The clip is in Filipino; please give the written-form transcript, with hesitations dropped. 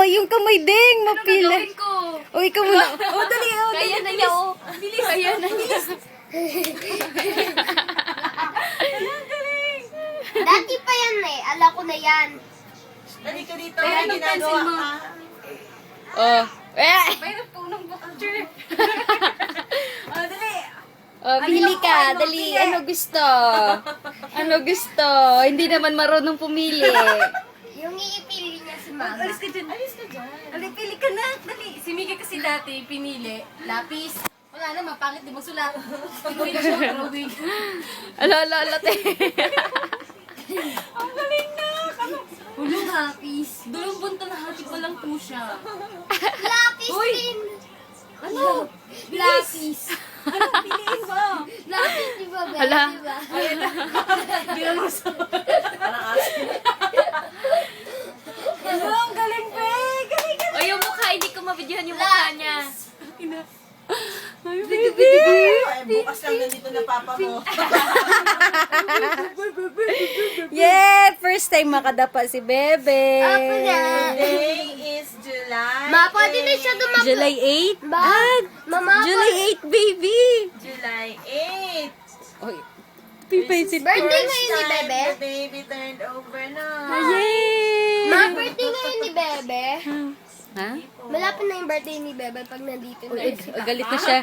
yung kamay ding, mapila. Gagawin ko. O, ikaw muna. O, dali, o, Kaya na niya, oh. Bilis. Kaya na niya. Dati pa yan eh. Alam ko na yan. Dali ka dito. Kaya May anong ginagawa pencil mo? ka. Oh. Mayroon po ng picture. Oh, dali. Oh, pili ka. Dali, ano gusto? Ano gusto? Hindi naman marunong pumili. Yung iipili niya si mama. Alis ka dyan. Alis ka dyan. Dali, pili ka na. Dali. Si Mika kasi dati, pinili. Lapis. Wala na, mapangit. Di mo sulat. Pinili siya, drawing. Ala, te. Ang galing na. Hulong hapis. Dalawang bunta na hati pa lang po siya. Lapis Uy! din. Ano? Lapis. Ano piliin mo? Lapis, di ba? Bel? Hala. Di ba? Hindi na mo sa... Parang aso. Ano? Ang galing, pe. Galing, galing. O yung mukha, hindi ko mabidyohan yung mukha niya. Ay, bukas lang nandito na papa mo. Yeah! First time makadapa si Bebe. Ako na. Today is July Ma, pwede na siya dumapit. July 8? Ma, mama, July 8, baby! July 8. Oy, pipensin ko. birthday ngayon ni First time Bebe. the baby turned over na. Yay! Ma, birthday ngayon ni Bebe. Ha? Malapit na yung birthday ni Bebe pag nandito na. Uy, galit na siya.